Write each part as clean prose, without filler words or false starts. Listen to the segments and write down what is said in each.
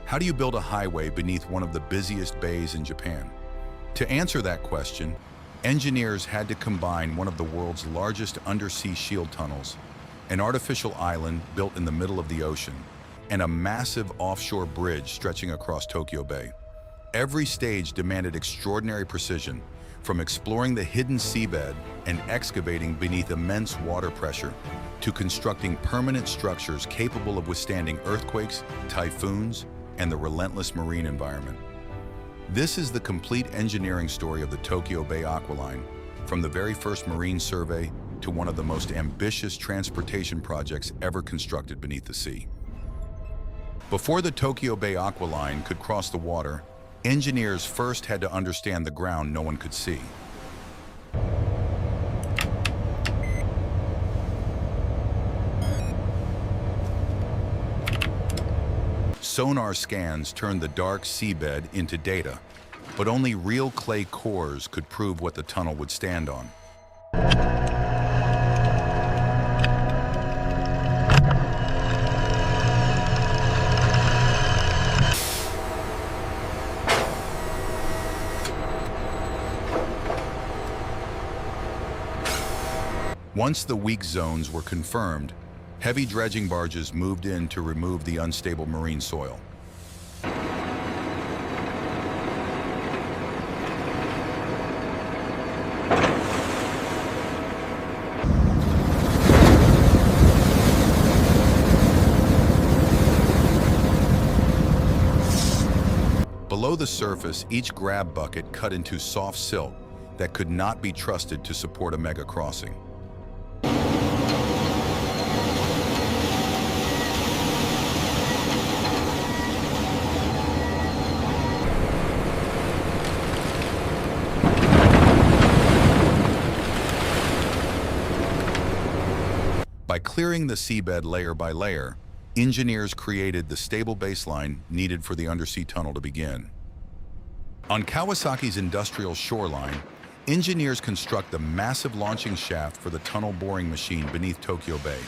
How do you build a highway beneath one of the busiest bays in Japan? To answer that question, engineers had to combine one of the world's largest undersea shield tunnels, an artificial island built in the middle of the ocean, and a massive offshore bridge stretching across Tokyo Bay. Every stage demanded extraordinary precision, from exploring the hidden seabed and excavating beneath immense water pressure, to constructing permanent structures capable of withstanding earthquakes, typhoons, and the relentless marine environment. This is the complete engineering story of the Tokyo Bay Aqua-Line, from the very first marine survey to one of the most ambitious transportation projects ever constructed beneath the sea. Before the Tokyo Bay Aqua-Line could cross the water, engineers first had to understand the ground no one could see. Sonar scans turned the dark seabed into data, but only real clay cores could prove what the tunnel would stand on. Once the weak zones were confirmed, heavy dredging barges moved in to remove the unstable marine soil. Below the surface, each grab bucket cut into soft silt that could not be trusted to support a mega crossing. By clearing the seabed layer by layer, engineers created the stable baseline needed for the undersea tunnel to begin. On Kawasaki's industrial shoreline, engineers construct the massive launching shaft for the tunnel boring machine beneath Tokyo Bay.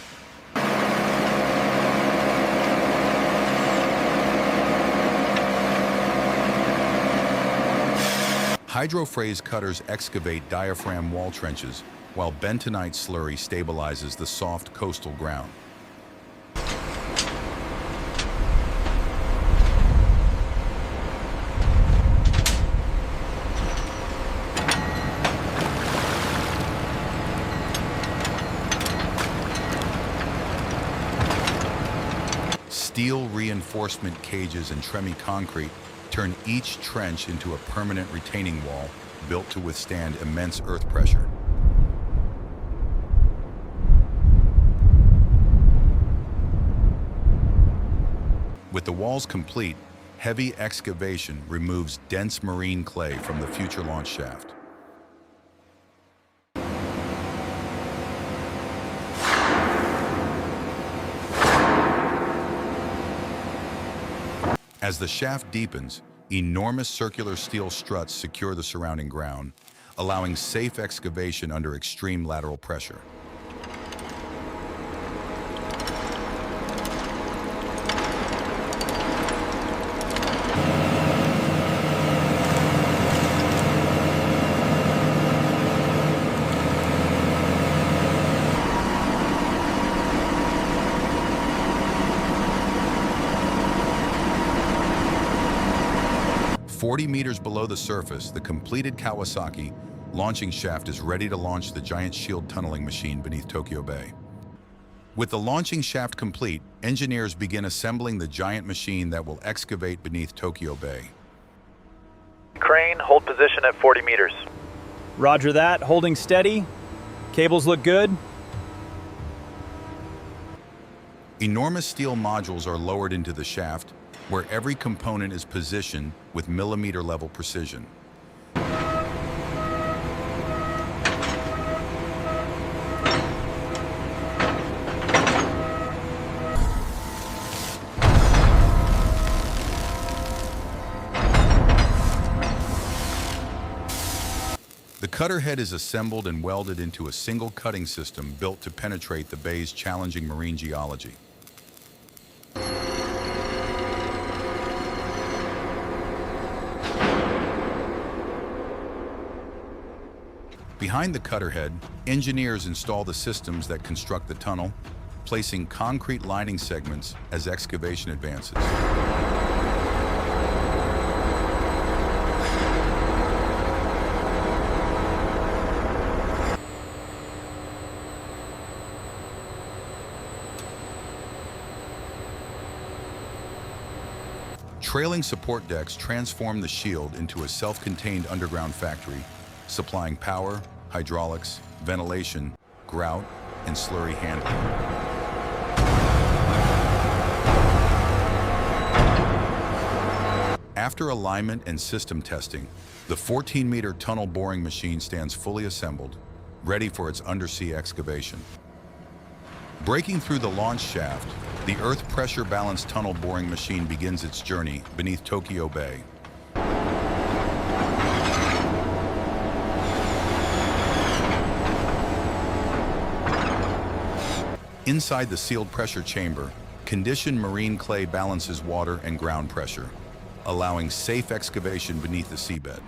Hydrophrase cutters excavate diaphragm wall trenches, while bentonite slurry stabilizes the soft coastal ground. Steel reinforcement cages and tremie concrete turn each trench into a permanent retaining wall built to withstand immense earth pressure. With the walls complete, heavy excavation removes dense marine clay from the future launch shaft. As the shaft deepens, enormous circular steel struts secure the surrounding ground, allowing safe excavation under extreme lateral pressure. "40 meters below the surface, the completed Kawasaki launching shaft is ready to launch the giant shield tunneling machine beneath Tokyo Bay. With the launching shaft complete, engineers begin assembling the giant machine that will excavate beneath Tokyo Bay. Crane, hold position at 40 meters. Roger that, holding steady. Cables look good. Enormous steel modules are lowered into the shaft, where every component is positioned with millimeter-level precision. The cutter head is assembled and welded into a single cutting system built to penetrate the bay's challenging marine geology. Behind the cutter head, engineers install the systems that construct the tunnel, placing concrete lining segments as excavation advances. Trailing support decks transform the shield into a self-contained underground factory, supplying power, hydraulics, ventilation, grout, and slurry handling. After alignment and system testing, the 14-meter tunnel boring machine stands fully assembled, ready for its undersea excavation. Breaking through the launch shaft, the Earth pressure balanced tunnel boring machine begins its journey beneath Tokyo Bay. Inside the sealed pressure chamber, conditioned marine clay balances water and ground pressure, allowing safe excavation beneath the seabed.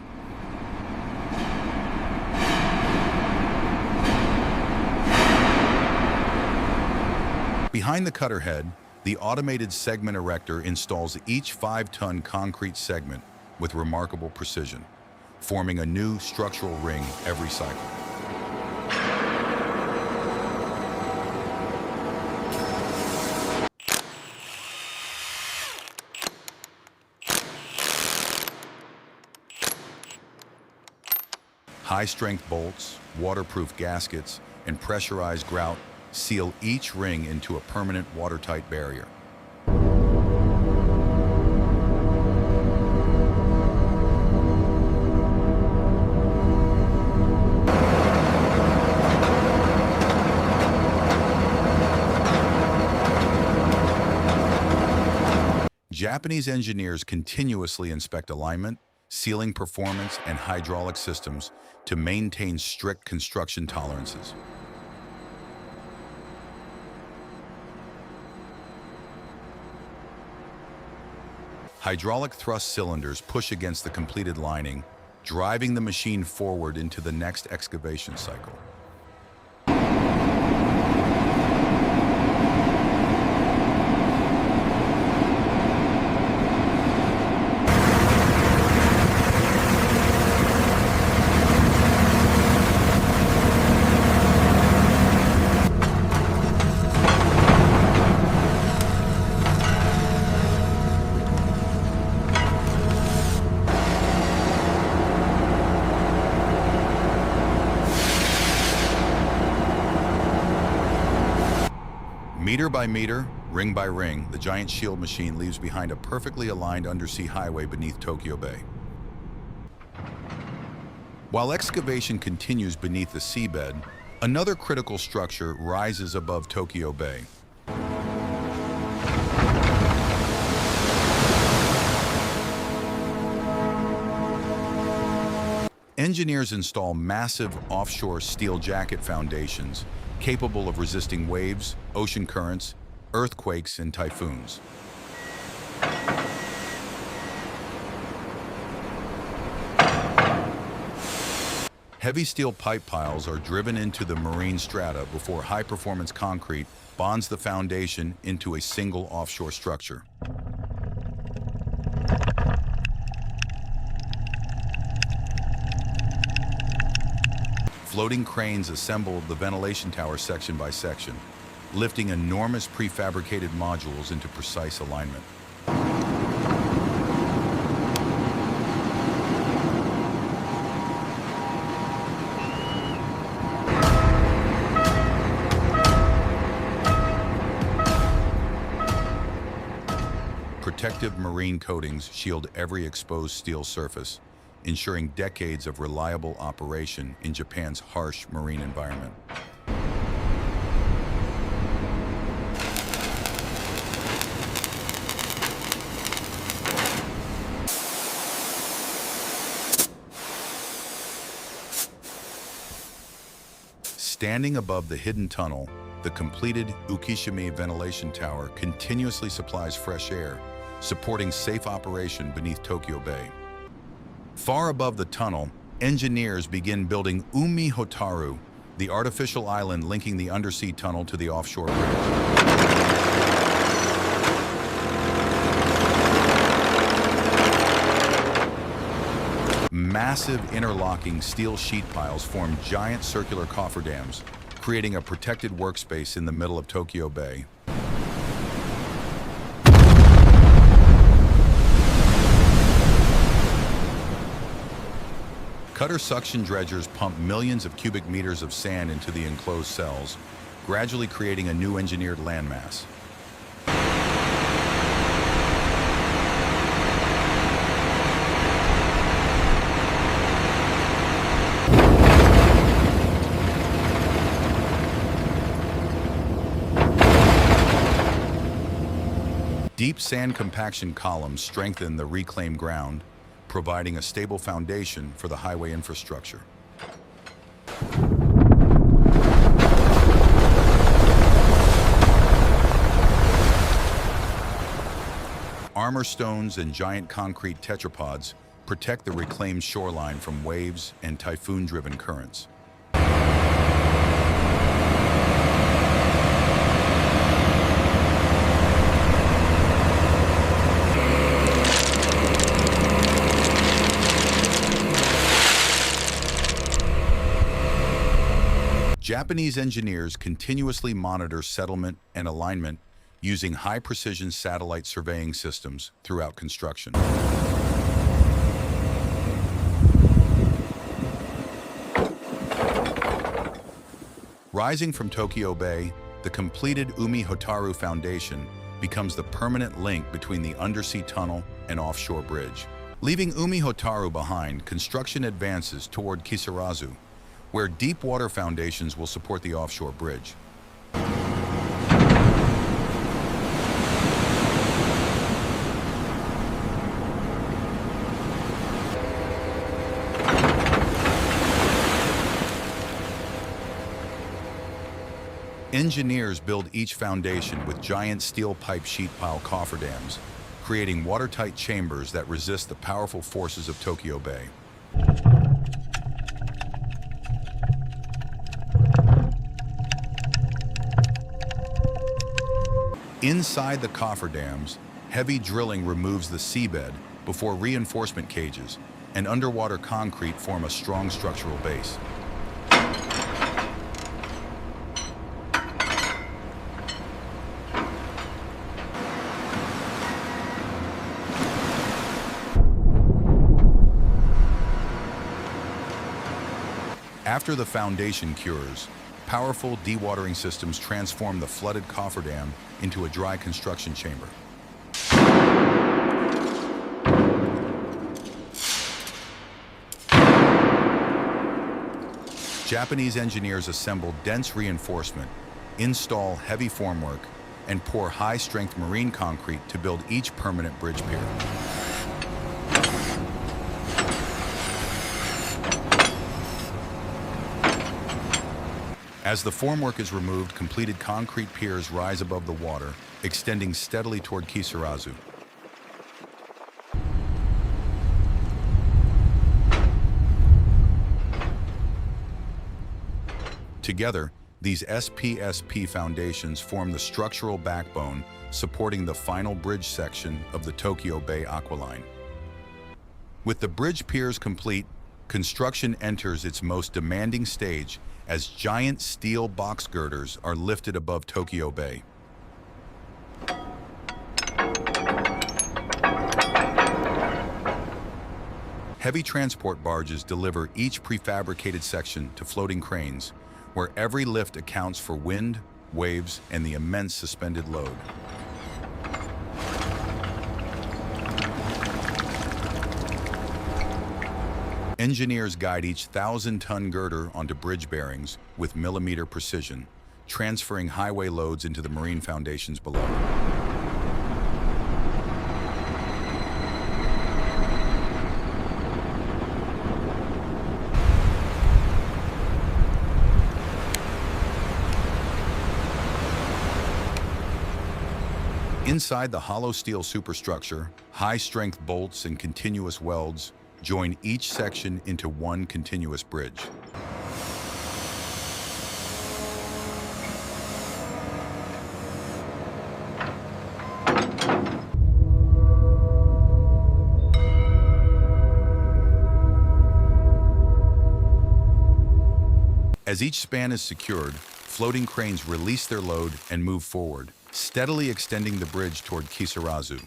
Behind the cutter head, the automated segment erector installs each 5-ton concrete segment with remarkable precision, forming a new structural ring every cycle. High-strength bolts, waterproof gaskets, and pressurized grout seal each ring into a permanent watertight barrier. Japanese engineers continuously inspect alignment, sealing performance, and hydraulic systems to maintain strict construction tolerances. Hydraulic thrust cylinders push against the completed lining, driving the machine forward into the next excavation cycle. Meter by meter, ring by ring, the giant shield machine leaves behind a perfectly aligned undersea highway beneath Tokyo Bay. While excavation continues beneath the seabed, another critical structure rises above Tokyo Bay. Engineers install massive offshore steel jacket foundations capable of resisting waves, ocean currents, earthquakes, and typhoons. Heavy steel pipe piles are driven into the marine strata before high-performance concrete bonds the foundation into a single offshore structure. Floating cranes assemble the ventilation tower section by section, lifting enormous prefabricated modules into precise alignment. Protective marine coatings shield every exposed steel surface, ensuring decades of reliable operation in Japan's harsh marine environment. Standing above the hidden tunnel, the completed Ukishimi ventilation tower continuously supplies fresh air, supporting safe operation beneath Tokyo Bay. Far above the tunnel, engineers begin building Umi-hotaru, the artificial island linking the undersea tunnel to the offshore bridge. Massive interlocking steel sheet piles form giant circular cofferdams, creating a protected workspace in the middle of Tokyo Bay. Cutter suction dredgers pump millions of cubic meters of sand into the enclosed cells, gradually creating a new engineered landmass. Deep sand compaction columns strengthen the reclaimed ground, providing a stable foundation for the highway infrastructure. Armor stones and giant concrete tetrapods protect the reclaimed shoreline from waves and typhoon-driven currents. Japanese engineers continuously monitor settlement and alignment using high-precision satellite surveying systems throughout construction. Rising from Tokyo Bay, the completed Umi-hotaru foundation becomes the permanent link between the undersea tunnel and offshore bridge. Leaving Umi-hotaru behind, construction advances toward Kisarazu, where deep water foundations will support the offshore bridge. Engineers build each foundation with giant steel pipe sheet pile cofferdams, creating watertight chambers that resist the powerful forces of Tokyo Bay. Inside the cofferdams, heavy drilling removes the seabed before reinforcement cages and underwater concrete form a strong structural base. After the foundation cures, powerful dewatering systems transform the flooded cofferdam into a dry construction chamber. Japanese engineers assemble dense reinforcement, install heavy formwork, and pour high-strength marine concrete to build each permanent bridge pier. As the formwork is removed, completed concrete piers rise above the water, extending steadily toward Kisarazu. Together, these SPSP foundations form the structural backbone supporting the final bridge section of the Tokyo Bay Aqua-Line. With the bridge piers complete, construction enters its most demanding stage as giant steel box girders are lifted above Tokyo Bay. Heavy transport barges deliver each prefabricated section to floating cranes, where every lift accounts for wind, waves, and the immense suspended load. Engineers guide each 1,000-ton girder onto bridge bearings with millimeter precision, transferring highway loads into the marine foundations below. Inside the hollow steel superstructure, high-strength bolts and continuous welds join each section into one continuous bridge. As each span is secured, floating cranes release their load and move forward, steadily extending the bridge toward Kisarazu.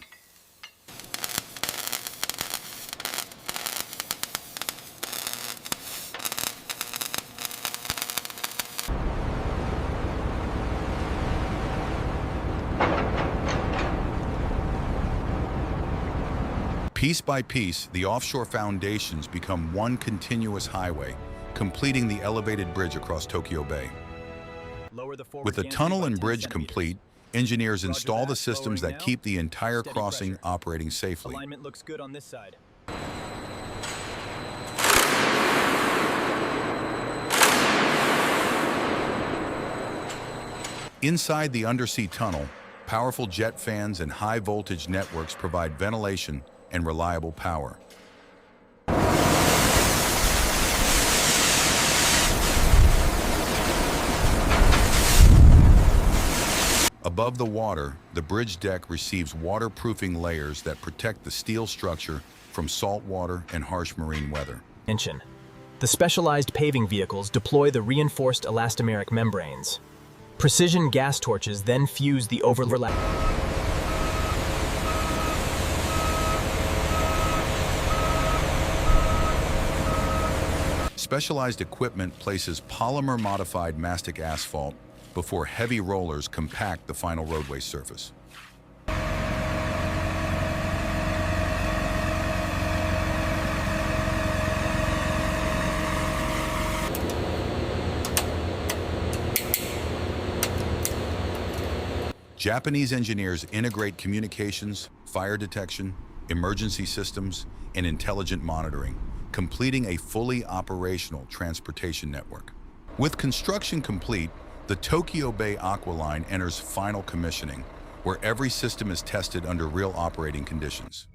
Piece by piece, the offshore foundations become one continuous highway, completing the elevated bridge across Tokyo Bay. With the tunnel and bridge complete, engineers install the systems that keep the entire crossing operating safely. Alignment looks good on this side. Inside the undersea tunnel, powerful jet fans and high-voltage networks provide ventilation and reliable power. Above the water, the bridge deck receives waterproofing layers that protect the steel structure from salt water and harsh marine weather. The specialized paving vehicles deploy the reinforced elastomeric membranes. Precision gas torches then fuse the overlap. Specialized equipment places polymer-modified mastic asphalt before heavy rollers compact the final roadway surface. Japanese engineers integrate communications, fire detection, emergency systems, and intelligent monitoring, completing a fully operational transportation network. With construction complete, the Tokyo Bay Aqua-Line enters final commissioning, where every system is tested under real operating conditions.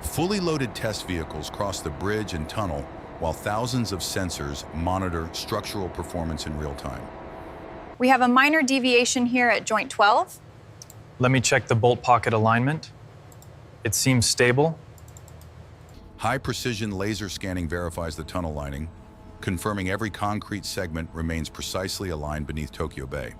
Fully loaded test vehicles cross the bridge and tunnel, while thousands of sensors monitor structural performance in real time. We have a minor deviation here at joint 12. Let me check the bolt pocket alignment. It seems stable. High-precision laser scanning verifies the tunnel lining, confirming every concrete segment remains precisely aligned beneath Tokyo Bay.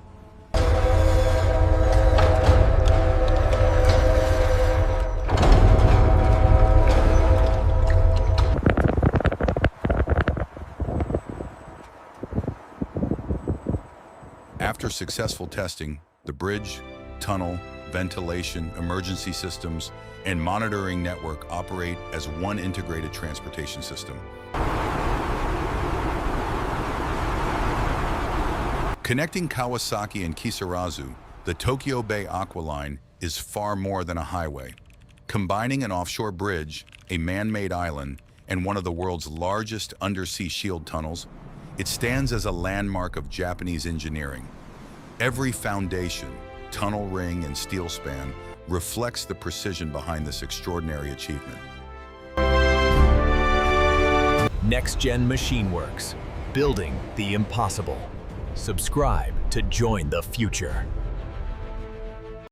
After successful testing, the bridge, tunnel, ventilation, emergency systems, and monitoring network operate as one integrated transportation system. Connecting Kawasaki and Kisarazu, the Tokyo Bay Aqua-Line is far more than a highway. Combining an offshore bridge, a man-made island, and one of the world's largest undersea shield tunnels, it stands as a landmark of Japanese engineering. Every foundation, tunnel ring, and steel span reflects the precision behind this extraordinary achievement. NextGen Machine Works, building the impossible. Subscribe to join the future.